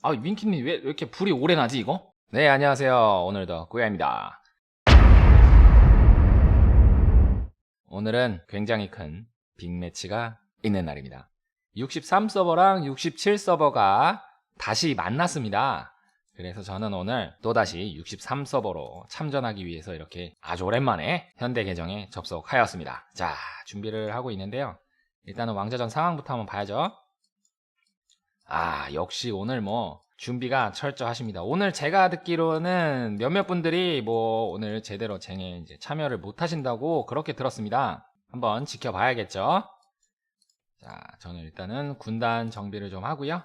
아, 윈키님 왜 이렇게 불이 오래 나지 이거? 네, 안녕하세요. 오늘도 꾸야입니다. 오늘은 굉장히 큰 빅매치가 있는 날입니다. 63 서버랑 67 서버가 다시 만났습니다. 그래서 저는 오늘 또다시 63 서버로 참전하기 위해서 이렇게 아주 오랜만에 현대 계정에 접속하였습니다. 자, 준비를 하고 있는데요. 일단은 왕자전 상황부터 한번 봐야죠. 아, 역시 오늘 뭐 준비가 철저하십니다. 오늘 제가 듣기로는 몇몇 분들이 뭐 오늘 제대로 쟁에 이제 참여를 못 하신다고 그렇게 들었습니다. 한번 지켜봐야겠죠. 자, 저는 일단은 군단 정비를 좀 하고요.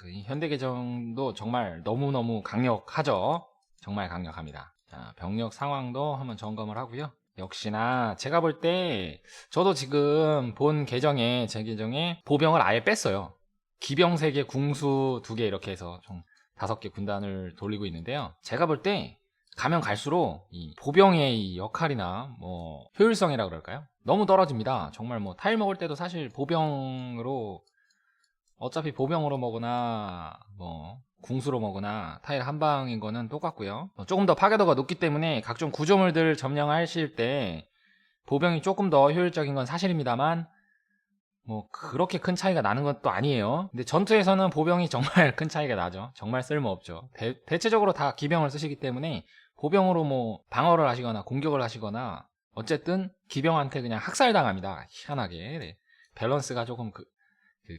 이 현대 계정도 정말 너무너무 강력하죠. 정말 강력합니다. 자, 병력 상황도 한번 점검을 하고요. 역시나 제가 볼 때 저도 지금 본 계정에 제 계정에 보병을 아예 뺐어요. 기병 3개, 궁수 2개 이렇게 해서 총 5개 군단을 돌리고 있는데요. 제가 볼 때 가면 갈수록 이 보병의 이 역할이나 뭐 효율성이라 그럴까요? 너무 떨어집니다. 정말 뭐 타일 먹을 때도 사실 보병으로 어차피 보병으로 먹으나 뭐 궁수로 먹으나 타일 한 방인 거는 똑같고요. 조금 더 파괴도가 높기 때문에 각종 구조물들 점령하실 때 보병이 조금 더 효율적인 건 사실입니다만 뭐 그렇게 큰 차이가 나는 것도 아니에요. 근데 전투에서는 보병이 정말 큰 차이가 나죠. 정말 쓸모없죠. 대체적으로 다 기병을 쓰시기 때문에 보병으로 뭐 방어를 하시거나 공격을 하시거나 어쨌든 기병한테 그냥 학살당합니다. 희한하게. 네. 밸런스가 조금 그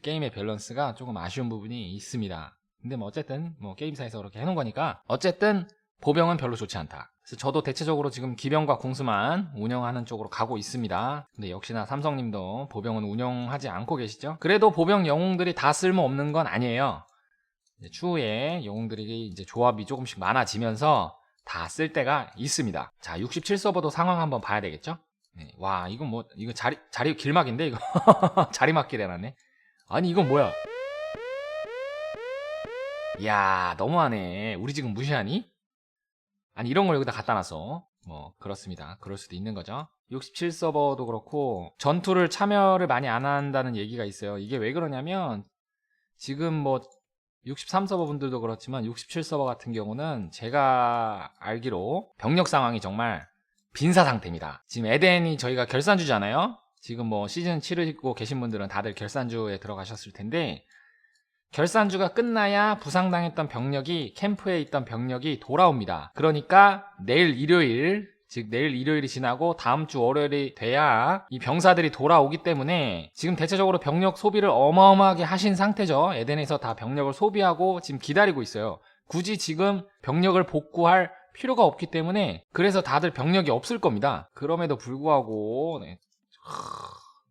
게임의 밸런스가 조금 아쉬운 부분이 있습니다. 근데 뭐 어쨌든 뭐 게임사에서 그렇게 해놓은 거니까 어쨌든 보병은 별로 좋지 않다. 그래서 저도 대체적으로 지금 기병과 궁수만 운영하는 쪽으로 가고 있습니다. 근데 역시나 삼성님도 보병은 운영하지 않고 계시죠? 그래도 보병 영웅들이 다 쓸모없는 건 아니에요. 이제 추후에 영웅들이 이제 조합이 조금씩 많아지면서 다 쓸 때가 있습니다. 자, 67 서버도 상황 한번 봐야 되겠죠? 네. 와, 이건 뭐 이거 자리 길막인데 이거 자리막길 해놨네. 아니 이건 뭐야? 이야, 너무하네. 우리 지금 무시하니? 아니 이런 걸 여기다 갖다 놨어. 뭐 그렇습니다. 그럴 수도 있는 거죠. 67 서버도 그렇고 전투를 참여를 많이 안 한다는 얘기가 있어요. 이게 왜 그러냐면 지금 뭐 63 서버 분들도 그렇지만 67 서버 같은 경우는 제가 알기로 병력 상황이 정말 빈사 상태입니다. 지금 에덴이 저희가 결산주잖아요. 지금 뭐 시즌 치르고 계신 분들은 다들 결산주에 들어가셨을 텐데 결산주가 끝나야 부상당했던 병력이 캠프에 있던 병력이 돌아옵니다. 그러니까 내일 일요일, 즉 내일 일요일이 지나고 다음 주 월요일이 돼야 이 병사들이 돌아오기 때문에 지금 대체적으로 병력 소비를 어마어마하게 하신 상태죠. 에덴에서 다 병력을 소비하고 지금 기다리고 있어요. 굳이 지금 병력을 복구할 필요가 없기 때문에 그래서 다들 병력이 없을 겁니다. 그럼에도 불구하고 네.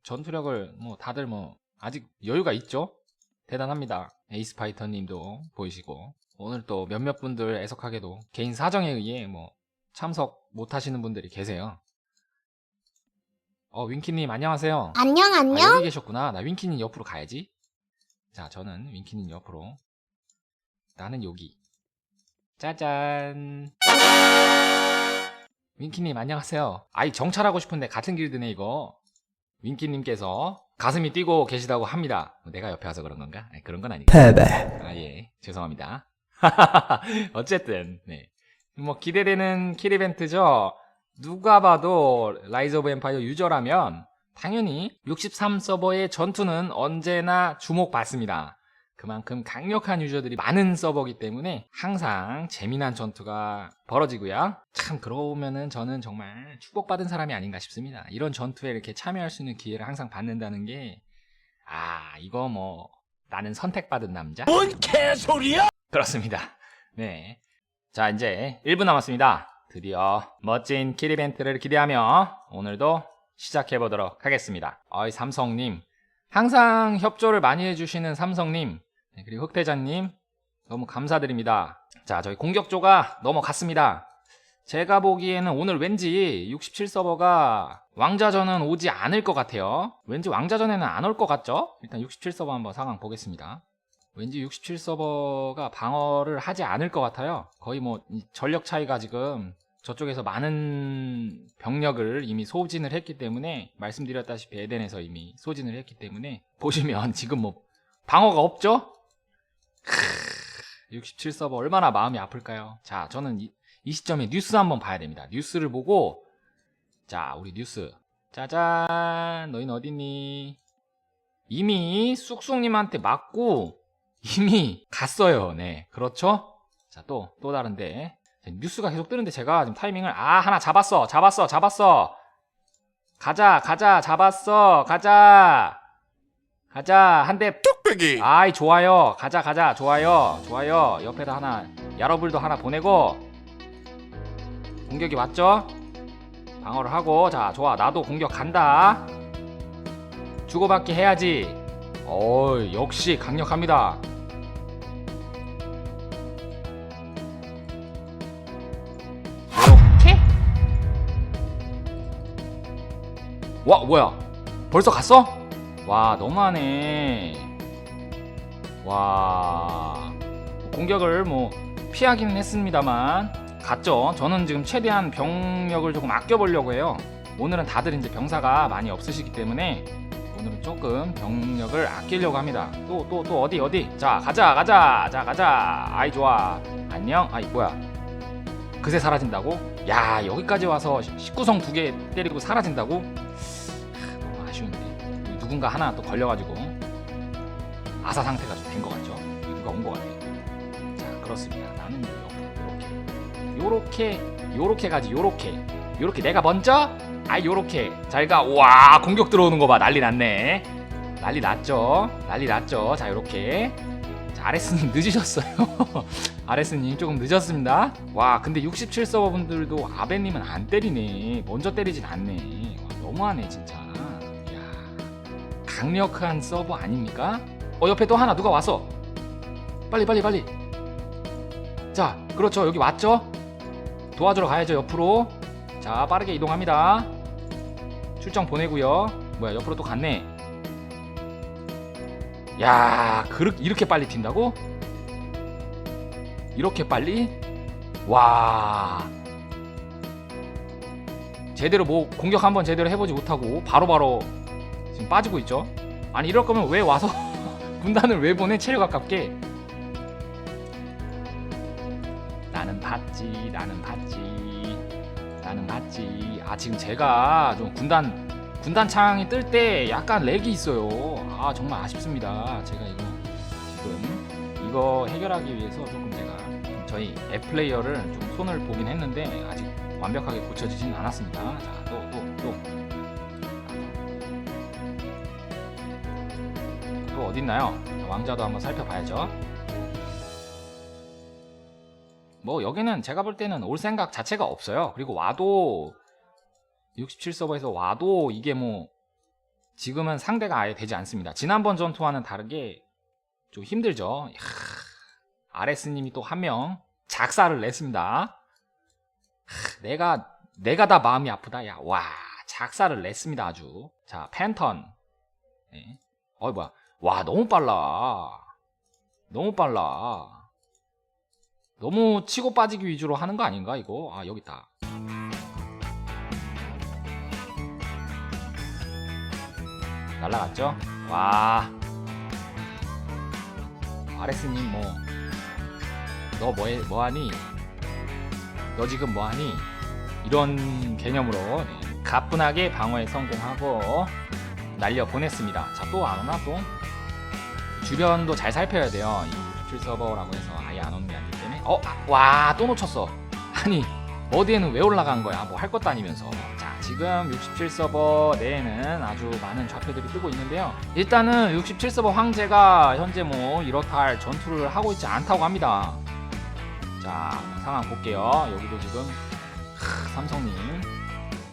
전투력을 뭐 다들 뭐 아직 여유가 있죠. 대단합니다. 에이스 파이터님도 보이시고 오늘 또 몇몇 분들 애석하게도 개인 사정에 의해 뭐 참석 못 하시는 분들이 계세요. 윈키님 안녕하세요. 안녕, 아, 안녕? 여기 계셨구나. 나 윈키님 옆으로 가야지. 자, 저는 윈키님 옆으로. 나는 여기. 짜잔. 윈키님 안녕하세요. 아이 정찰하고 싶은데 같은 길드네 이거. 윈키님께서 가슴이 뛰고 계시다고 합니다. 내가 옆에 와서 그런 건가? 아니, 그런 건 아니고. 패배. 아, 예. 죄송합니다. 어쨌든, 네. 뭐, 기대되는 킬 이벤트죠. 누가 봐도 라이즈 오브 엠파이어 유저라면, 당연히 63 서버의 전투는 언제나 주목받습니다. 그만큼 강력한 유저들이 많은 서버이기 때문에 항상 재미난 전투가 벌어지고요. 참 그러고 보면은 저는 정말 축복받은 사람이 아닌가 싶습니다. 이런 전투에 이렇게 참여할 수 있는 기회를 항상 받는다는 게 이거 뭐 나는 선택받은 남자? 뭔 개소리야? 그렇습니다. 네. 자, 이제 1분 남았습니다. 드디어 멋진 킬 이벤트를 기대하며 오늘도 시작해보도록 하겠습니다. 삼성님 항상 협조를 많이 해주시는 삼성님, 네, 그리고 흑대자님 너무 감사드립니다. 자, 저희 공격조가 넘어갔습니다. 제가 보기에는 오늘 왠지 67 서버가 왕자전은 오지 않을 것 같아요. 왠지 왕자전에는 안 올 것 같죠? 일단 67 서버 한번 상황 보겠습니다. 왠지 67 서버가 방어를 하지 않을 것 같아요. 거의 뭐 전력 차이가 지금 저쪽에서 많은 병력을 이미 소진을 했기 때문에 말씀드렸다시피 에덴에서 이미 소진을 했기 때문에 보시면 지금 뭐 방어가 없죠? 67 서버 얼마나 마음이 아플까요? 자, 저는 이 시점에 뉴스 한번 봐야 됩니다. 뉴스를 보고, 자, 우리 뉴스. 짜잔, 너희는 어딨니? 이미 쑥쑥님한테 맞고 이미 갔어요. 네, 그렇죠? 자, 또 다른데 뉴스가 계속 뜨는데 제가 지금 타이밍을 하나 잡았어. 가자, 잡았어. 가자, 한 대 뚝배기. 아이, 좋아요. 가자, 좋아요. 옆에다 하나, 야러불도 하나 보내고 공격이 왔죠? 방어를 하고, 자, 좋아. 나도 공격 간다. 주고받기 해야지. 역시 강력합니다. 이렇게? 와, 뭐야? 벌써 갔어? 와, 너무하네. 와, 공격을 뭐 피하기는 했습니다만 갔죠. 저는 지금 최대한 병력을 조금 아껴보려고 해요. 오늘은 다들 이제 병사가 많이 없으시기 때문에 오늘은 조금 병력을 아끼려고 합니다. 또 어디? 자, 가자. 아이, 좋아. 안녕. 아이, 뭐야? 그새 사라진다고? 야, 여기까지 와서 19성 2개 때리고 사라진다고? 너무 아쉬운데. 누군가 하나 또 걸려가지고 아사 상태가 좀 된 것 같죠? 누가 온 것 같아. 자, 그렇습니다. 나는 요렇게 가지. 요렇게 내가 먼저? 요렇게 잘 가. 와, 공격 들어오는 거 봐. 난리 났네. 난리 났죠. 자, 요렇게. 자, 아레스님 늦으셨어요. 아레스님 조금 늦었습니다. 와, 근데 67 서버분들도 아베님은 안 때리네. 먼저 때리진 않네. 와, 너무하네 진짜. 이야, 강력한 서버 아닙니까? 옆에 또 하나 누가 왔어. 빨리. 자, 그렇죠. 여기 왔죠. 도와주러 가야죠. 옆으로. 자, 빠르게 이동합니다. 출정 보내고요. 뭐야, 옆으로 또 갔네. 야, 이렇게 빨리 튄다고? 이렇게 빨리? 와, 제대로 뭐 공격 한번 제대로 해보지 못하고 바로바로 지금 빠지고 있죠. 아니, 이럴 거면 왜 와서 군단을 왜 보내? 체력 아깝게. 나는 봤지. 지금 제가 좀 군단 창이 뜰 때 약간 렉이 있어요. 정말 아쉽습니다. 제가 이거 해결하기 위해서 조금 제가 저희 앱 플레이어를 좀 손을 보긴 했는데 아직 완벽하게 고쳐지진 않았습니다. 자, 또 어딨나요? 왕자도 한번 살펴봐야죠. 뭐 여기는 제가 볼 때는 올 생각 자체가 없어요. 그리고 와도 67 서버에서 와도 이게 뭐 지금은 상대가 아예 되지 않습니다. 지난번 전투와는 다르게 좀 힘들죠. 이야, 아레스님이 또 한 명 작사를 냈습니다. 내가 다 마음이 아프다. 야, 와, 작사를 냈습니다. 아주. 자, 팬턴. 네. 뭐야? 와, 너무 빨라. 너무 치고 빠지기 위주로 하는 거 아닌가 이거? 여기 있다. 날라갔죠? 와, 아레스님 너 뭐하니? 너 지금 뭐하니? 이런 개념으로 가뿐하게 방어에 성공하고 날려보냈습니다. 자, 또 안 오나 또? 주변도 잘 살펴야 돼요. 이 67 서버라고 해서 아예 안 오는 게 아니기 때문에. 와, 또 놓쳤어. 아니, 어디에는 왜 올라간 거야? 뭐 할 것도 아니면서. 자, 지금 67 서버 내에는 아주 많은 좌표들이 뜨고 있는데요. 일단은 67 서버 황제가 현재 뭐 이렇다 할 전투를 하고 있지 않다고 합니다. 자, 상황 볼게요. 여기도 지금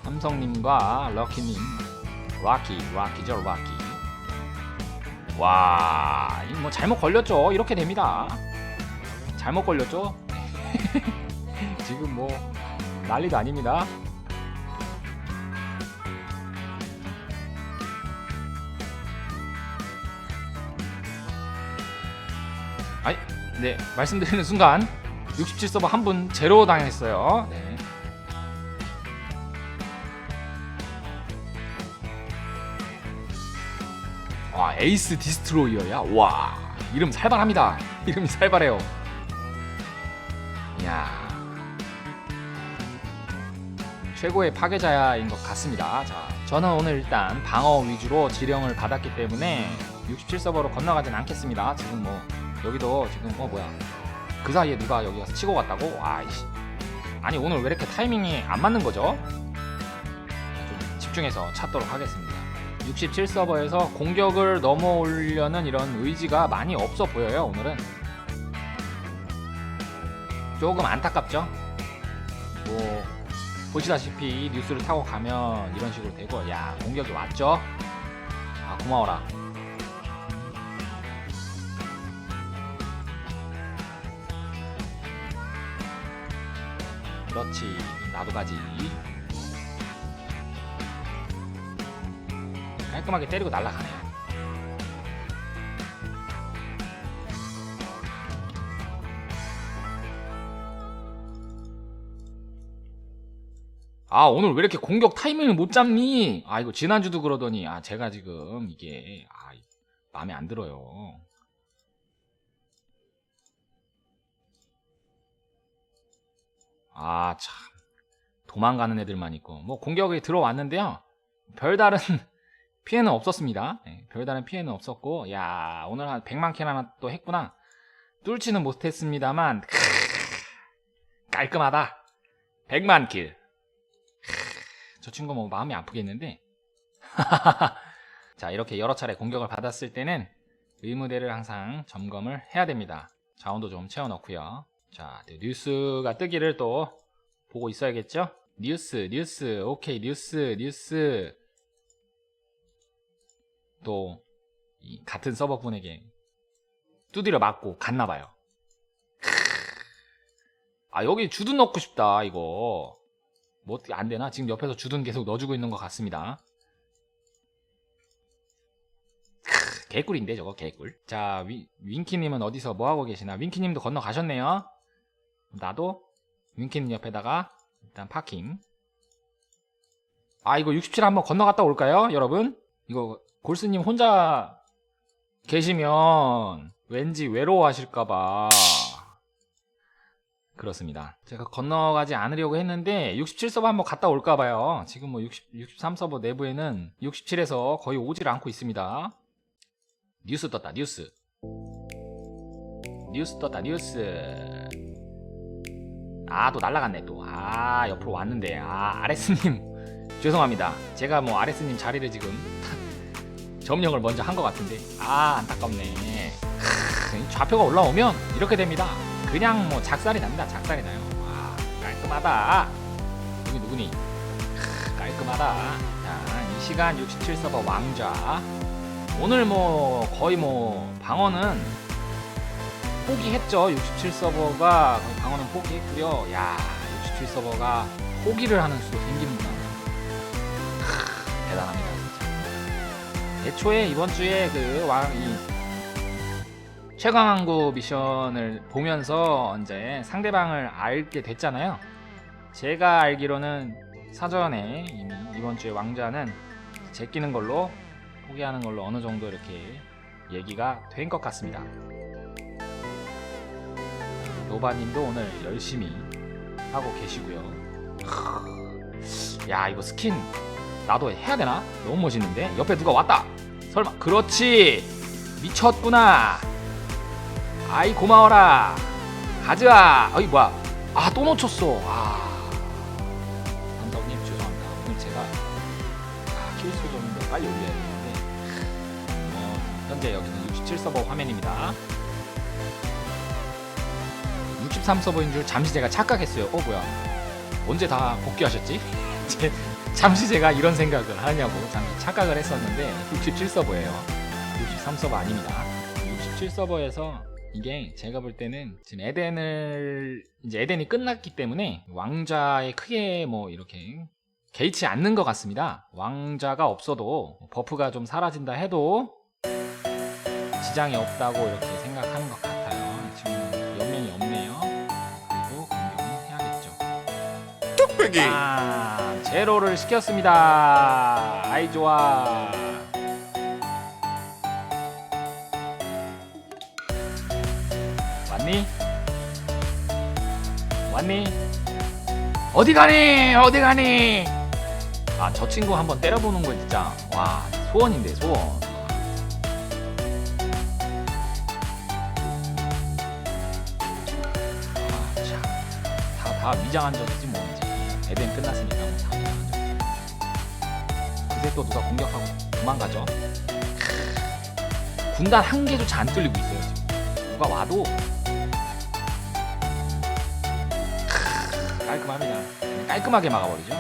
삼성님과 럭키님, 락키죠, 락키. 와, 이거 뭐 잘못 걸렸죠. 이렇게 됩니다. 잘못 걸렸죠. 지금 뭐 난리도 아닙니다. 네, 말씀드리는 순간 67 서버 한 분 제로 당했어요. 네. 에이스 디스트로이어야. 와, 이름 살벌합니다. 이름이 살벌해요. 야, 최고의 파괴자인 것 같습니다. 자, 저는 오늘 일단 방어 위주로 지령을 받았기 때문에 67서버로 건너가진 않겠습니다. 지금 뭐 여기도 지금 뭐야 그 사이에 누가 여기 가서 치고 갔다고? 아이씨, 아니 오늘 왜 이렇게 타이밍이 안 맞는 거죠? 좀 집중해서 찾도록 하겠습니다. 67서버에서 공격을 넘어오려는 이런 의지가 많이 없어 보여요. 오늘은 조금 안타깝죠. 뭐 보시다시피 뉴스를 타고 가면 이런 식으로 되고, 야, 공격이 왔죠? 아, 고마워라. 그렇지, 나도 가지. 깔끔하게 때리고 날아가네. 아, 오늘 왜 이렇게 공격 타이밍을 못 잡니? 아, 이거 지난주도 그러더니, 아, 제가 지금 이게 마음에 안 들어요. 아, 참, 도망가는 애들만 있고. 뭐 공격이 들어왔는데요, 별다른 피해는 없었습니다. 네, 별다른 피해는 없었고, 야, 오늘 한 100만 킬 하나 또 했구나. 뚫지는 못했습니다만 깔끔하다. 100만 킬. 저 친구 뭐 마음이 아프겠는데. 자, 이렇게 여러 차례 공격을 받았을 때는 의무대를 항상 점검을 해야 됩니다. 자원도 좀 채워 넣고요. 자, 뉴스가 뜨기를 또 보고 있어야겠죠? 뉴스, 오케이, 뉴스. 또 이 같은 서버분에게 두드려 맞고 갔나봐요. 아, 여기 주둔 넣고 싶다. 이거 뭐 어떻게 안되나? 지금 옆에서 주둔 계속 넣어주고 있는 것 같습니다. 개꿀인데 저거, 개꿀. 자, 윙키님은 어디서 뭐하고 계시나? 윙키님도 건너가셨네요. 나도 윙키님 옆에다가 일단 파킹. 아, 이거 67 한번 건너갔다 올까요, 여러분? 이거 골스님 혼자 계시면 왠지 외로워하실까봐 그렇습니다. 제가 건너가지 않으려고 했는데 67서버 한번 갔다 올까봐요. 지금 뭐 63서버 내부에는 67에서 거의 오질 않고 있습니다. 뉴스 떴다, 뉴스 떴다, 뉴스. 아, 또 날라갔네 또. 아, 옆으로 왔는데. 아, 아레스님 죄송합니다. 제가 뭐 아레스님 자리를 지금 점령을 먼저 한 것 같은데. 아, 안타깝네. 좌표가 올라오면 이렇게 됩니다. 그냥 뭐 작살이 납니다. 작살이 나요. 와, 깔끔하다. 여기 누구니? 깔끔하다. 자, 이 시간 67서버 왕좌. 오늘 뭐 거의 뭐 방어는 포기했죠. 67서버가 거의 방어는 포기했고요. 야, 67서버가 포기를 하는 수도 생기는구나. 대단합니다, 진짜. 애초에 이번 주에 이 최강왕구 미션을 보면서 이제 상대방을 알게 됐잖아요. 제가 알기로는 사전에 이미 이번 주에 왕자는 제끼는 걸로, 포기하는 걸로 어느 정도 이렇게 얘기가 된 것 같습니다. 노바님도 오늘 열심히 하고 계시고요. 야, 이거 스킨 나도 해야 되나? 너무 멋있는데? 옆에 누가 왔다! 설마, 그렇지! 미쳤구나! 아이, 고마워라! 가자! 어이, 뭐야? 아, 또 놓쳤어! 아, 감독님 죄송합니다. 오늘 제가 킬수 좀 더 빨리 올려야 되는데, 현재 여기는 67서버 화면입니다. 63서버인 줄 잠시 제가 착각했어요. 뭐야, 언제 다 복귀하셨지? 잠시 제가 이런 생각을 하냐고 잠시 착각을 했었는데 67서버예요 63서버 아닙니다. 67서버에서 이게 제가 볼 때는 지금 이제 에덴이 끝났기 때문에 왕좌에 크게 뭐 이렇게 개의치 않는 것 같습니다. 왕좌가 없어도 버프가 좀 사라진다 해도 지장이 없다고 이렇게 생각하는 것 같아요. 지금 연맹이 없네요. 그리고 공격은 해야겠죠. 뚝배기! 제로를 시켰습니다. 아이, 좋아. 왔니? 왔니? 어디 가니? 어디 가니? 아, 저 친구 한번 때려보는 거 진짜 와 소원인데 소원. 다 위장한적이지 뭐. 이제 에덴 끝났으니까 뭐 다 위장한적. 그새 또 누가 공격하고 도망가죠. 군단 한 개조차 안 뚫리고 있어요 지금. 누가 와도 깔끔합니다. 그냥 깔끔하게 막아버리죠.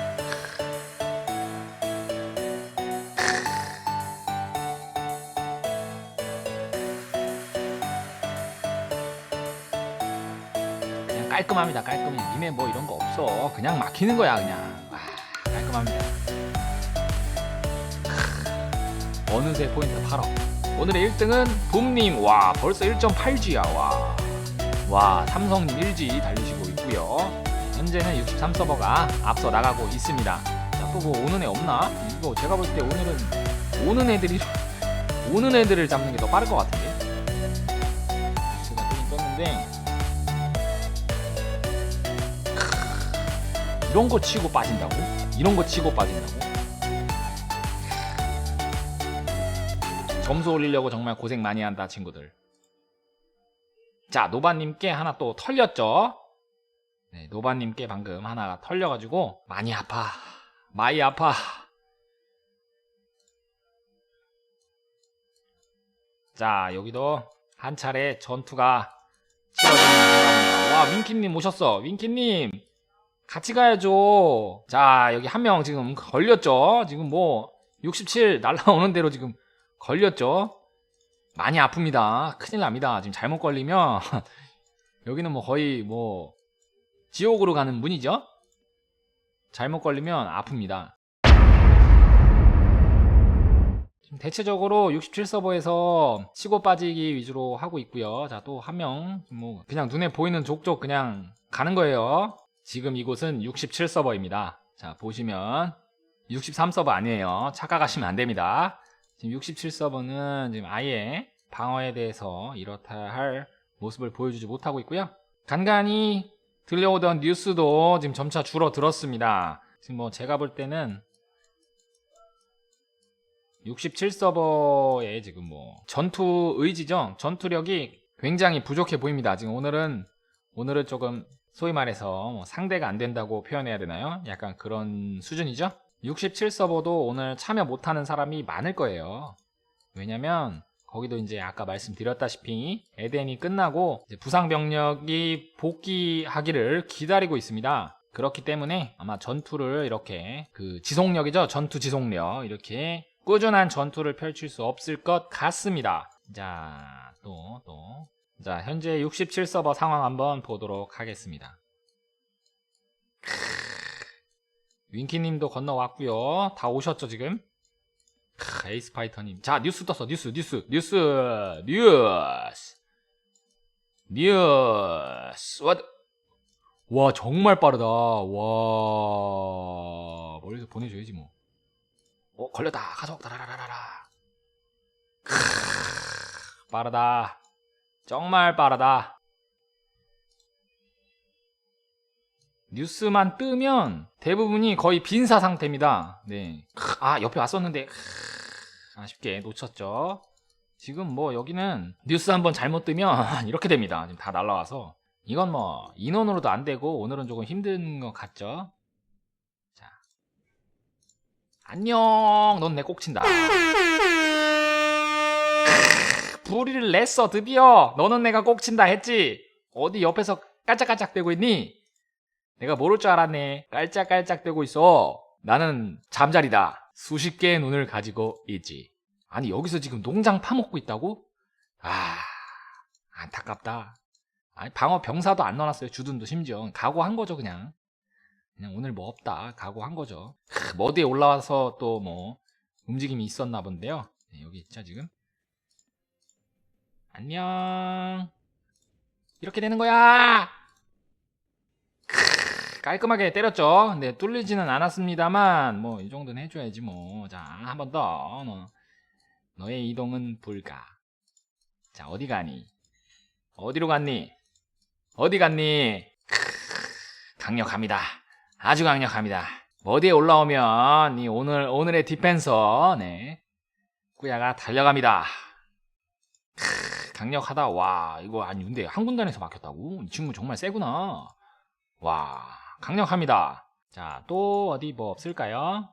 그냥 깔끔합니다. 깔끔해. 니네 뭐 이런 거 없어. 그냥 막히는 거야 그냥. 와, 깔끔합니다. 어느새 포인트 8억. 오늘의 1등은 붐님. 와 벌써 1.8G야. 와 삼성님 1G 달리시고 있고요. 현재는 63서버가 앞서 나가고 있습니다. 자, 또 뭐 오는 애 없나? 이거 제가 볼 때 오늘은 오는 애들을 잡는 게 더 빠를 것 같은데. 제가 뜨긴 떴는데 이런 거 치고 빠진다고? 이런 거 치고 빠진다고? 점수 올리려고 정말 고생 많이 한다 친구들. 자, 노바님께 하나 또 털렸죠? 네, 노바님께 방금 하나가 털려가지고 많이 아파. 많이 아파. 자, 여기도 한 차례 전투가 치러지는 순간입니다. 와, 윙키님 오셨어. 윙키님 같이 가야죠. 자, 여기 한 명 지금 걸렸죠? 지금 뭐 67 날라오는 대로 지금 걸렸죠? 많이 아픕니다. 큰일 납니다. 지금 잘못 걸리면 여기는 뭐 거의 뭐 지옥으로 가는 문이죠? 잘못 걸리면 아픕니다. 지금 대체적으로 67서버에서 치고 빠지기 위주로 하고 있고요. 자, 또 한 명 뭐 그냥 눈에 보이는 족족 그냥 가는 거예요. 지금 이곳은 67서버입니다. 자, 보시면 63서버 아니에요. 착각하시면 안 됩니다. 지금 67서버는 지금 아예 방어에 대해서 이렇다 할 모습을 보여주지 못하고 있고요. 간간히 들려오던 뉴스도 지금 점차 줄어들었습니다. 지금 뭐 제가 볼 때는 67서버의 지금 뭐 전투 의지죠. 전투력이 굉장히 부족해 보입니다. 지금 오늘은 조금 소위 말해서 뭐 상대가 안 된다고 표현해야 되나요? 약간 그런 수준이죠. 67서버도 오늘 참여 못하는 사람이 많을 거예요. 왜냐면 거기도 이제 아까 말씀드렸다시피 에덴이 끝나고 이제 부상 병력이 복귀하기를 기다리고 있습니다. 그렇기 때문에 아마 전투를 이렇게 그 지속력이죠. 전투 지속력 이렇게 꾸준한 전투를 펼칠 수 없을 것 같습니다. 자, 자, 현재 67서버 상황 한번 보도록 하겠습니다. 윙키님도 건너왔고요. 다 오셨죠 지금? 에이스 파이터님. 자, 뉴스 떴어. 뉴스. 와, 정말 빠르다. 와, 멀리서 보내줘야지 뭐. 걸렸다. 가져왔다. 라라라라. 빠르다. 정말 빠르다. 뉴스만 뜨면 대부분이 거의 빈사 상태입니다. 네. 아, 옆에 왔었는데 아쉽게 놓쳤죠. 지금 뭐 여기는 뉴스 한번 잘못 뜨면 이렇게 됩니다. 지금 다 날라와서 이건 뭐 인원으로도 안 되고 오늘은 조금 힘든 것 같죠. 자, 안녕. 넌 내 꼭 친다. 불이를 냈어 드디어. 너는 내가 꼭 친다 했지. 어디 옆에서 깔짝깔짝대고 있니? 내가 모를 줄 알았네. 깔짝깔짝대고 있어. 나는 잠자리다. 수십 개의 눈을 가지고 있지. 아니, 여기서 지금 농장 파먹고 있다고? 아, 안타깝다. 아니, 방어 병사도 안 넣어놨어요. 주둔도 심지어. 각오한 거죠, 그냥 오늘 뭐 없다. 각오한 거죠. 머드에 올라와서 또 뭐 움직임이 있었나 본데요. 네, 여기 있죠, 지금. 안녕. 이렇게 되는 거야. 깔끔하게 때렸죠. 근데 뚫리지는 않았습니다만 뭐 이 정도는 해줘야지 뭐. 자, 한 번 더. 너의 이동은 불가. 자, 어디 가니? 어디로 갔니? 어디 갔니? 강력합니다. 아주 강력합니다. 어디에 올라오면 이 오늘의 디펜서 네 꾸야가 달려갑니다. 강력하다. 와 이거 아니 근데 한 군단에서 막혔다고? 이 친구 정말 세구나. 와 강력합니다. 자 또 어디 뭐 없을까요?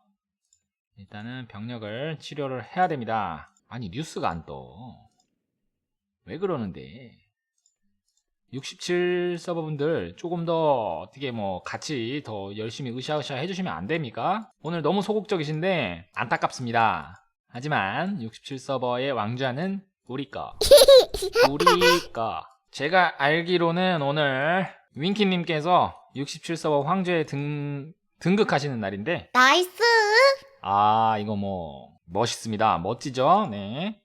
일단은 병력을 치료를 해야 됩니다. 아니 뉴스가 안 떠. 왜 그러는데? 67 서버분들 조금 더 어떻게 뭐 같이 더 열심히 으쌰으쌰 해주시면 안 됩니까? 오늘 너무 소극적이신데 안타깝습니다. 하지만 67 서버의 왕좌는 우리 거. 우리 거. 제가 알기로는 오늘 윙키님께서 67 서버 황제에 등극하시는 날인데 나이스. 아 이거 뭐 멋있습니다. 멋지죠? 네.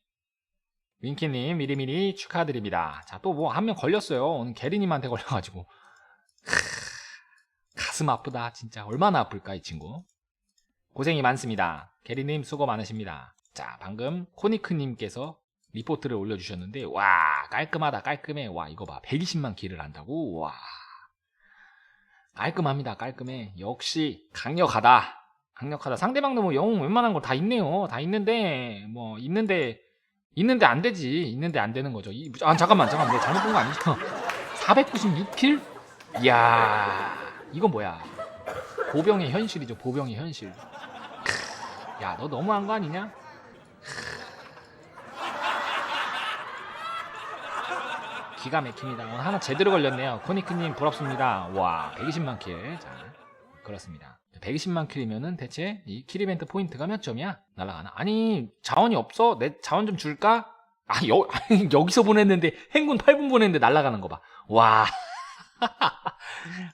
윙키님 미리미리 축하드립니다. 자 또 뭐 한 명 걸렸어요. 오늘 게리님한테 걸려가지고 가슴 아프다 진짜. 얼마나 아플까 이 친구. 고생이 많습니다. 게리님 수고 많으십니다. 자 방금 코니크님께서 리포트를 올려주셨는데 와 깔끔하다 깔끔해. 와 이거 봐 120만 킬을 한다고. 와 깔끔합니다. 깔끔해. 역시 강력하다. 강력하다. 상대방도 뭐 영웅 웬만한 거 다 있네요. 다 있는데 뭐 있는데 안 되지. 있는데 안 되는 거죠. 잠깐만 내가 잘못 본 거 아니죠? 496킬? 이야 이건 뭐야. 보병의 현실이죠. 보병의 현실. 야 너 너무한 거 아니냐? 기가 막힙니다. 오늘 하나 제대로 걸렸네요. 코니크님 부럽습니다. 와 120만 킬. 자 그렇습니다. 120만 킬이면은 대체 이 킬 이벤트 포인트가 몇 점이야? 날아가나? 아니 자원이 없어? 내 자원 좀 줄까? 여기서 보냈는데 행군 8분 보냈는데 날아가는 거 봐. 와.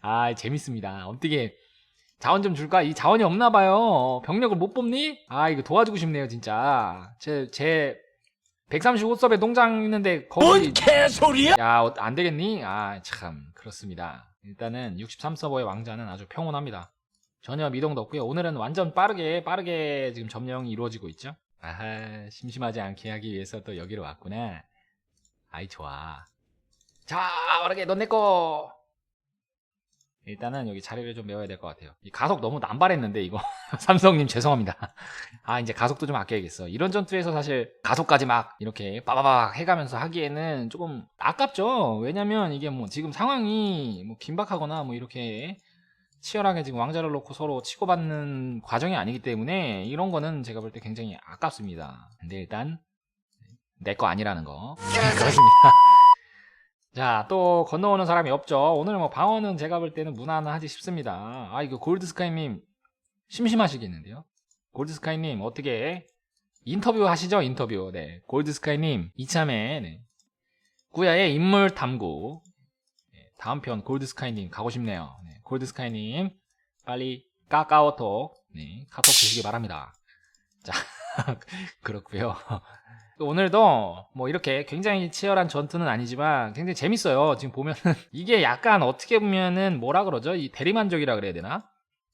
아 재밌습니다. 어떻게 자원 좀 줄까? 이 자원이 없나 봐요. 병력을 못 뽑니? 아 이거 도와주고 싶네요 진짜. 제 135섭에 농장 있는데 거기 뭔 개소리야? 야 안 되겠니? 아 참 그렇습니다. 일단은 63서버의 왕자는 아주 평온합니다. 전혀 미동도 없고요. 오늘은 완전 빠르게 지금 점령이 이루어지고 있죠. 아하 심심하지 않게 하기 위해서 또 여기로 왔구나. 아이 좋아. 자 빠르게 넌 내꺼. 일단은 여기 자리를 좀 메워야 될 것 같아요. 이 가속 너무 남발했는데 이거 삼성님 죄송합니다. 아 이제 가속도 좀 아껴야겠어. 이런 전투에서 사실 가속까지 막 이렇게 빠바박 해가면서 하기에는 조금 아깝죠. 왜냐면 이게 뭐 지금 상황이 뭐 긴박하거나 뭐 이렇게 치열하게 지금 왕자를 놓고 서로 치고받는 과정이 아니기 때문에 이런 거는 제가 볼 때 굉장히 아깝습니다. 근데 일단 내 거 아니라는 거. 그렇습니다. 자, 또 건너오는 사람이 없죠. 오늘 뭐 방어는 제가 볼 때는 무난하지 싶습니다. 아, 이거 골드스카이님 심심하시겠는데요? 골드스카이님 어떻게 인터뷰 하시죠? 인터뷰. 네, 골드스카이님 이참에 네. 꾸야의 인물 탐구. 네, 다음 편 골드스카이님 가고 싶네요. 네, 골드스카이님 빨리 까까오톡 네, 카톡 주시기 바랍니다. 자, 그렇고요. 오늘도 뭐 이렇게 굉장히 치열한 전투는 아니지만 굉장히 재밌어요. 지금 보면은 이게 약간 어떻게 보면은 뭐라 그러죠? 이 대리만족이라 그래야 되나?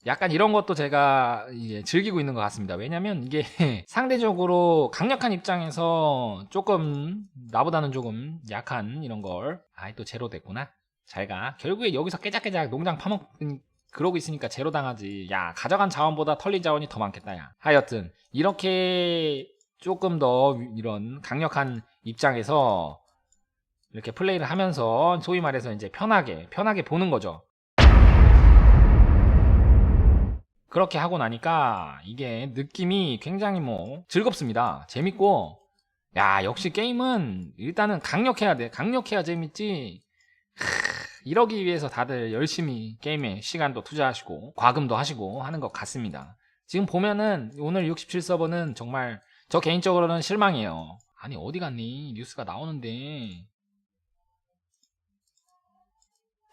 약간 이런 것도 제가 이제 즐기고 있는 것 같습니다. 왜냐면 이게 상대적으로 강력한 입장에서 조금 나보다는 조금 약한 이런 걸 아이 또 제로 됐구나. 잘가. 결국에 여기서 깨작깨작 농장 파먹는 그러고 있으니까 제로 당하지. 야 가져간 자원보다 털린 자원이 더 많겠다 야. 하여튼 이렇게 조금 더 이런 강력한 입장에서 이렇게 플레이를 하면서 소위 말해서 이제 편하게 보는 거죠. 그렇게 하고 나니까 이게 느낌이 굉장히 뭐 즐겁습니다. 재밌고 야 역시 게임은 일단은 강력해야 돼. 강력해야 재밌지. 이러기 위해서 다들 열심히 게임에 시간도 투자하시고 과금도 하시고 하는 것 같습니다. 지금 보면은 오늘 67 서버는 정말 저 개인적으로는 실망이에요. 아니 어디 갔니? 뉴스가 나오는데.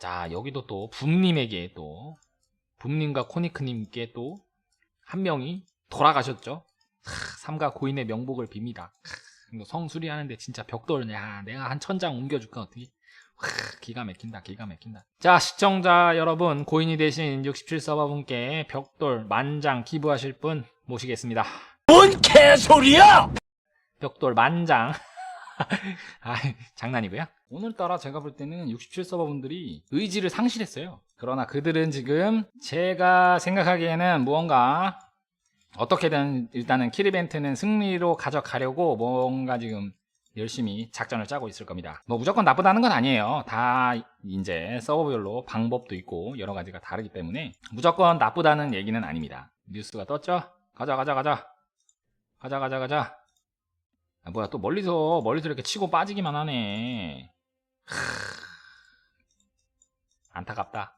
자 여기도 또 붐님에게 또 붐님과 코니크님께 또 한 명이 돌아가셨죠. 삼가 고인의 명복을 빕니다. 성수리 하는데 진짜 벽돌 야 내가 한 1000장 옮겨줄까 어떻게. 기가 막힌다 기가 막힌다. 자 시청자 여러분 고인이 되신 67 서버분께 벽돌 10,000장 기부하실 분 모시겠습니다. 뭔 개소리야? 벽돌 10,000장. 아, 장난이고요. 오늘따라 제가 볼 때는 67 서버분들이 의지를 상실했어요. 그러나 그들은 지금 제가 생각하기에는 무언가 어떻게든 일단은 킬 이벤트는 승리로 가져가려고 뭔가 지금 열심히 작전을 짜고 있을 겁니다. 뭐 무조건 나쁘다는 건 아니에요. 다 이제 서버별로 방법도 있고 여러 가지가 다르기 때문에 무조건 나쁘다는 얘기는 아닙니다. 뉴스가 떴죠? 가자. 아, 뭐야 또 멀리서 이렇게 치고 빠지기만 하네. 안타깝다.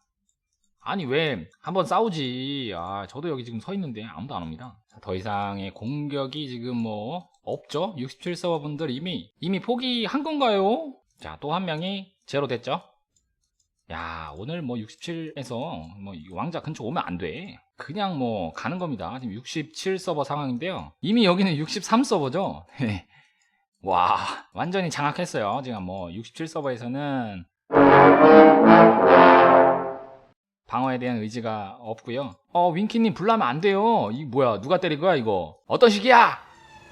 아니 왜 한번 싸우지. 아 저도 여기 지금 서 있는데 아무도 안 옵니다. 더 이상의 공격이 지금 뭐 없죠. 67 서버분들 이미 포기한 건가요? 자 또 한 명이 제로 됐죠. 야 오늘 뭐 67에서 뭐 왕자 근처 오면 안 돼. 그냥 뭐 가는 겁니다. 지금 67 서버 상황인데요. 이미 여기는 63 서버죠. 와 완전히 장악했어요. 지금 뭐 67 서버에서는 방어에 대한 의지가 없고요. 윙키님 불나면 안 돼요. 이 뭐야 누가 때린 거야 이거. 어떤 식이야.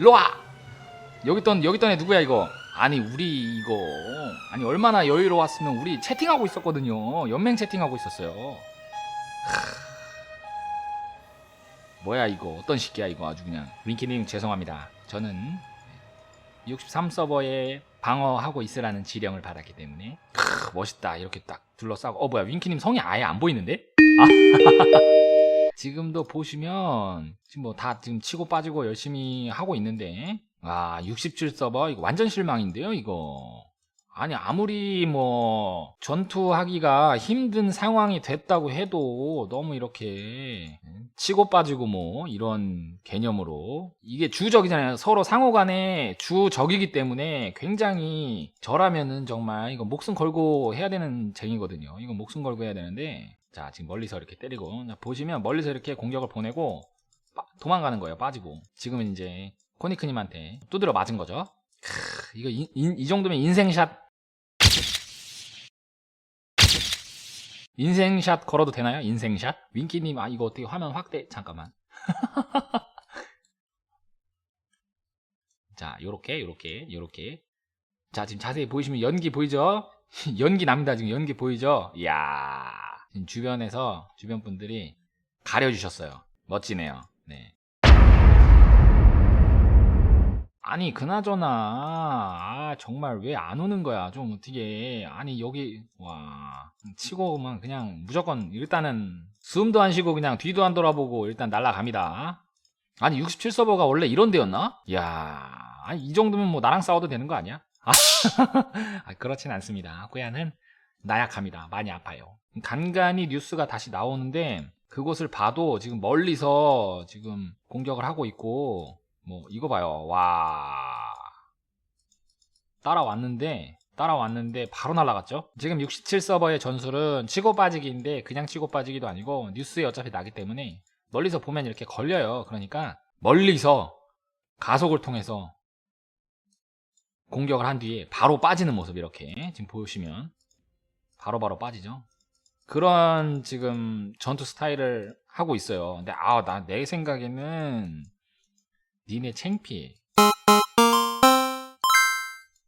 일로와. 여기 있던 애 누구야 이거. 아니 우리 이거 아니 얼마나 여유로웠으면 우리 채팅하고 있었거든요. 연맹 채팅하고 있었어요. 뭐야 이거 어떤 식이야 이거. 아주 그냥. 윙키님 죄송합니다. 저는 63 서버에 방어하고 있으라는 지령을 받았기 때문에. 멋있다. 이렇게 딱 둘러싸고. 뭐야 윙키님 성이 아예 안 보이는데? 지금도 보시면 지금 뭐 다 지금 치고 빠지고 열심히 하고 있는데 67 서버 이거 완전 실망인데요 이거. 아니 아무리 뭐 전투하기가 힘든 상황이 됐다고 해도 너무 이렇게 치고 빠지고 뭐 이런 개념으로 이게 주적이잖아요. 서로 상호간에 주적이기 때문에 굉장히 저라면은 정말 이거 목숨 걸고 해야 되는 쟁이거든요. 이거 목숨 걸고 해야 되는데 자 지금 멀리서 이렇게 때리고 보시면 멀리서 이렇게 공격을 보내고 도망가는 거예요. 빠지고. 지금은 이제 코니크님한테 두드려 맞은 거죠. 이거 이 정도면 인생샷 걸어도 되나요? 인생샷? 윙키님 이거 어떻게 화면 확대 잠깐만. 자 요렇게 자 지금 자세히 보이시면 연기 보이죠? 연기 납니다. 지금 연기 보이죠? 이야 지금 주변에서 주변 분들이 가려주셨어요. 멋지네요. 네. 아니 그나저나 정말 왜 안 오는 거야. 좀 어떻게. 아니 여기 와 치고만 그냥 무조건 일단은 숨도 안 쉬고 그냥 뒤도 안 돌아보고 일단 날아갑니다. 아니 67 서버가 원래 이런 데였나? 이야 아니 이 정도면 뭐 나랑 싸워도 되는 거 아니야? 그렇진 않습니다. 꾸야는 나약합니다. 많이 아파요. 간간히 뉴스가 다시 나오는데 그곳을 봐도 지금 멀리서 지금 공격을 하고 있고 뭐 이거 봐요. 와 따라왔는데 바로 날아갔죠. 지금 67 서버의 전술은 치고 빠지기인데 그냥 치고 빠지기도 아니고 뉴스에 어차피 나기 때문에 멀리서 보면 이렇게 걸려요. 그러니까 멀리서 가속을 통해서 공격을 한 뒤에 바로 빠지는 모습 이렇게 지금 보시면 바로 빠지죠. 그런 지금 전투 스타일을 하고 있어요. 근데 내 생각에는 니네 창피해.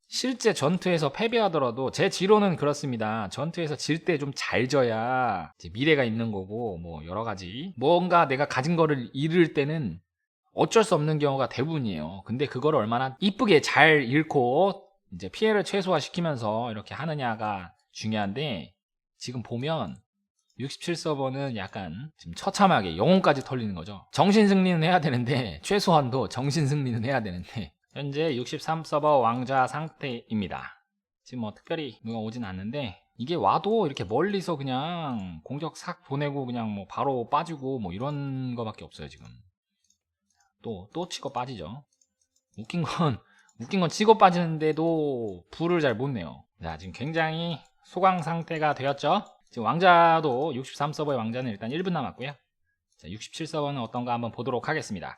실제 전투에서 패배하더라도 제 지론은 그렇습니다. 전투에서 질 때 좀 잘 져야 미래가 있는 거고 뭐 여러 가지 뭔가 내가 가진 거를 잃을 때는 어쩔 수 없는 경우가 대부분이에요. 근데 그거를 얼마나 이쁘게 잘 잃고 이제 피해를 최소화시키면서 이렇게 하느냐가 중요한데 지금 보면 67 서버는 약간 지금 처참하게 영혼까지 털리는 거죠. 정신 승리는 해야 되는데 최소한도 정신 승리는 해야 되는데 현재 63 서버 왕자 상태입니다. 지금 뭐 특별히 누가 오진 않는데 이게 와도 이렇게 멀리서 그냥 공격 싹 보내고 그냥 뭐 바로 빠지고 뭐 이런 거밖에 없어요. 지금 또 치고 빠지죠. 웃긴 건 치고 빠지는데도 불을 잘 못 내요. 자 지금 굉장히 소강 상태가 되었죠. 지금 왕자도 63 서버의 왕자는 일단 1분 남았고요. 자, 67 서버는 어떤가 한번 보도록 하겠습니다.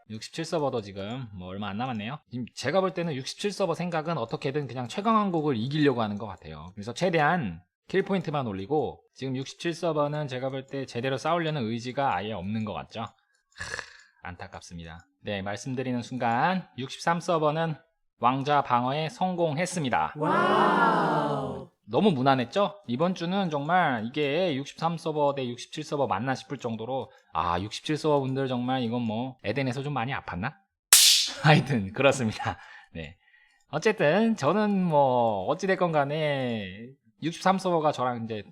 67 서버도 지금 뭐 얼마 안 남았네요. 지금 제가 볼 때는 67 서버 생각은 어떻게든 그냥 최강왕국을 이기려고 하는 것 같아요. 그래서 최대한 킬 포인트만 올리고 지금 67 서버는 제가 볼 때 제대로 싸우려는 의지가 아예 없는 것 같죠. 안타깝습니다. 네, 말씀드리는 순간 63 서버는 왕자 방어에 성공했습니다. 와우. 너무 무난했죠? 이번 주는 정말 이게 63서버 대 67서버 맞나 싶을 정도로 67서버 분들 정말 이건 뭐 에덴에서 좀 많이 아팠나? 하여튼 그렇습니다. 네. 어쨌든 저는 뭐 어찌됐건 간에 63서버가 저랑 이제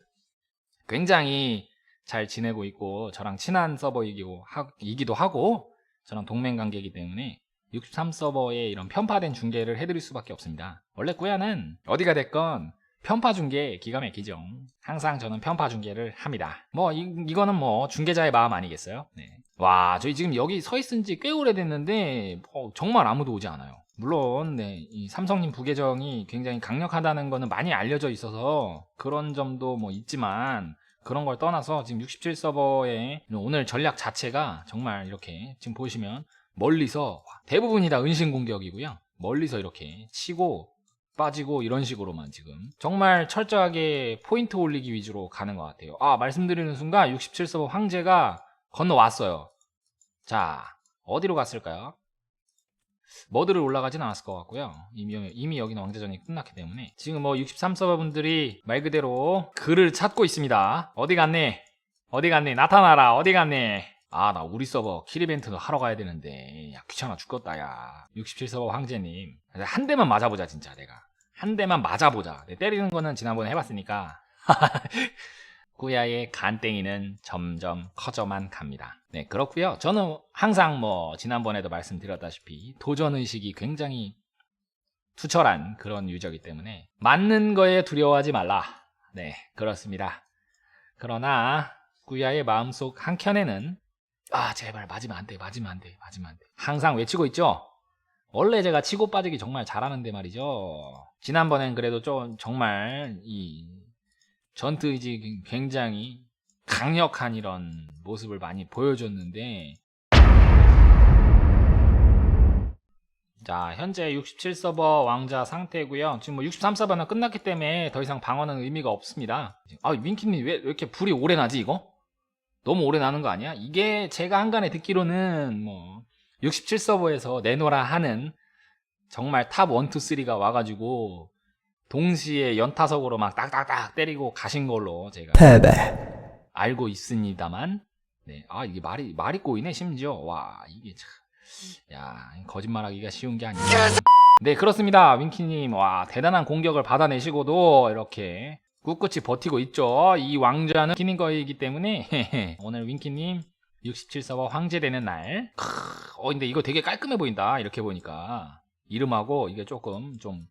굉장히 잘 지내고 있고 저랑 친한 서버이기도 하고 저랑 동맹 관계이기 때문에 63서버에 이런 편파된 중계를 해드릴 수밖에 없습니다. 원래 꾸야는 어디가 됐건 편파 중계 기가 막히죠. 항상 저는 편파 중계를 합니다. 뭐 이거는 뭐 중계자의 마음 아니겠어요? 네. 와, 저희 지금 여기 서 있은 지 꽤 오래됐는데 정말 아무도 오지 않아요. 물론 이 삼성님 부계정이 굉장히 강력하다는 거는 많이 알려져 있어서 그런 점도 뭐 있지만 그런 걸 떠나서 지금 67서버의 오늘 전략 자체가 정말 이렇게 지금 보시면 멀리서 대부분이 다 은신 공격이고요. 멀리서 이렇게 치고 빠지고 이런 식으로만 지금 정말 철저하게 포인트 올리기 위주로 가는 것 같아요. 말씀드리는 순간 67서버 황제가 건너왔어요. 자, 어디로 갔을까요? 머드를 올라가진 않았을 것 같고요. 이미 여기는 왕자전이 끝났기 때문에 지금 뭐 63서버 분들이 말 그대로 글을 찾고 있습니다. 어디 갔니? 어디 갔니? 나타나라. 어디 갔니? 나 우리 서버 킬 이벤트도 하러 가야 되는데 야 귀찮아 죽겠다 야. 67서버 황제님 한 대만 맞아보자 진짜 내가. 한 대만 맞아보자. 때리는 거는 지난번에 해봤으니까 꾸야의 간땡이는 점점 커져만 갑니다. 네, 그렇고요. 저는 항상 뭐 지난번에도 말씀드렸다시피 도전의식이 굉장히 투철한 그런 유저이기 때문에 맞는 거에 두려워하지 말라. 네, 그렇습니다. 그러나 꾸야의 마음속 한켠에는 제발 맞으면 안 돼. 항상 외치고 있죠. 원래 제가 치고 빠지기 정말 잘하는데 말이죠. 지난번엔 그래도 좀 정말 이 전투의지 굉장히 강력한 이런 모습을 많이 보여줬는데 자 현재 67서버 왕자 상태고요. 지금 뭐 63서버는 끝났기 때문에 더 이상 방어는 의미가 없습니다. 윈키님 왜 이렇게 불이 오래 나지 이거? 너무 오래 나는 거 아니야? 이게 제가 한간에 듣기로는 뭐 67서버에서 내노라 하는 정말 탑 1, 2, 3가 와가지고 동시에 연타석으로 막 딱딱딱 때리고 가신 걸로 제가 알고 있습니다만 네, 이게 말이 꼬이네 심지어. 와 이게 참 거짓말하기가 쉬운 게 아니에요. 네 그렇습니다. 윈키님 대단한 공격을 받아내시고도 이렇게 꿋꿋이 버티고 있죠. 이 왕자는 윈키님 거이기 때문에 오늘 윈키님 67서버 황제 되는 날. 근데 이거 되게 깔끔해 보인다. 이렇게 보니까 이름하고 이게 조금 좀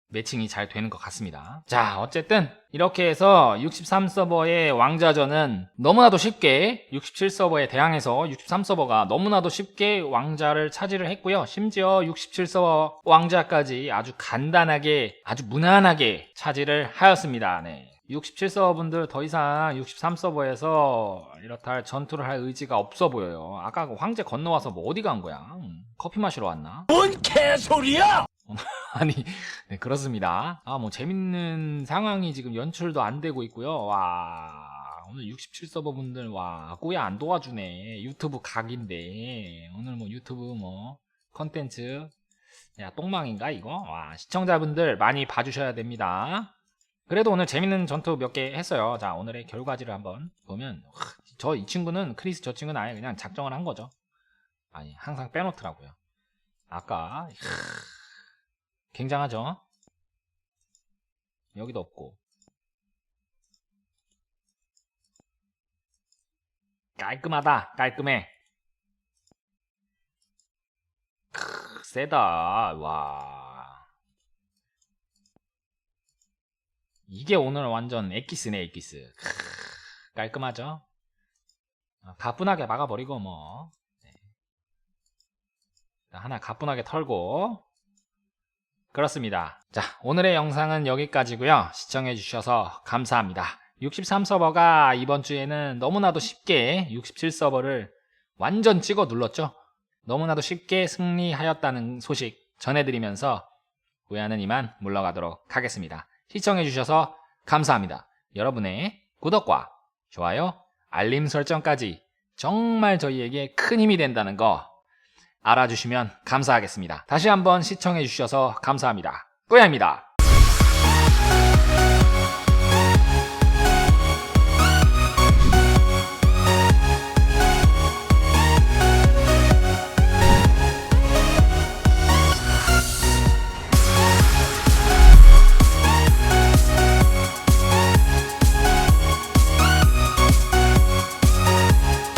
매칭이 잘 되는 것 같습니다. 자 어쨌든 이렇게 해서 63서버의 왕자전은 너무나도 쉽게 67서버에 대항해서 63서버가 너무나도 쉽게 왕자를 차지를 했고요. 심지어 67서버 왕자까지 아주 간단하게 아주 무난하게 차지를 하였습니다. 네. 67서버 분들 더 이상 63서버에서 이렇다 할 전투를 할 의지가 없어 보여요. 아까 그 황제 건너와서 뭐 어디 간 거야? 커피 마시러 왔나? 뭔 개소리야! 아니, 네, 그렇습니다. 뭐 재밌는 상황이 지금 연출도 안 되고 있고요. 오늘 67서버 분들 꾸야 안 도와주네. 유튜브 각인데 오늘 뭐 유튜브 뭐 컨텐츠 똥망인가 이거? 시청자분들 많이 봐주셔야 됩니다. 그래도 오늘 재밌는 전투 몇 개 했어요. 자 오늘의 결과지를 한번 보면 이 친구는 크리스 저 친구는 아예 그냥 작정을 한 거죠. 항상 빼놓더라고요. 아까 굉장하죠? 여기도 없고 깔끔해. 세다. 이게 오늘 완전 엑기스네 엑기스. 깔끔하죠? 가뿐하게 막아버리고 뭐 하나 가뿐하게 털고 그렇습니다. 자 오늘의 영상은 여기까지고요. 시청해주셔서 감사합니다. 63서버가 이번 주에는 너무나도 쉽게 67서버를 완전 찍어 눌렀죠. 너무나도 쉽게 승리하였다는 소식 전해드리면서 후회하는 이만 물러가도록 하겠습니다. 시청해주셔서 감사합니다. 여러분의 구독과 좋아요, 알림 설정까지 정말 저희에게 큰 힘이 된다는 거 알아주시면 감사하겠습니다. 다시 한번 시청해주셔서 감사합니다. 꾸야입니다.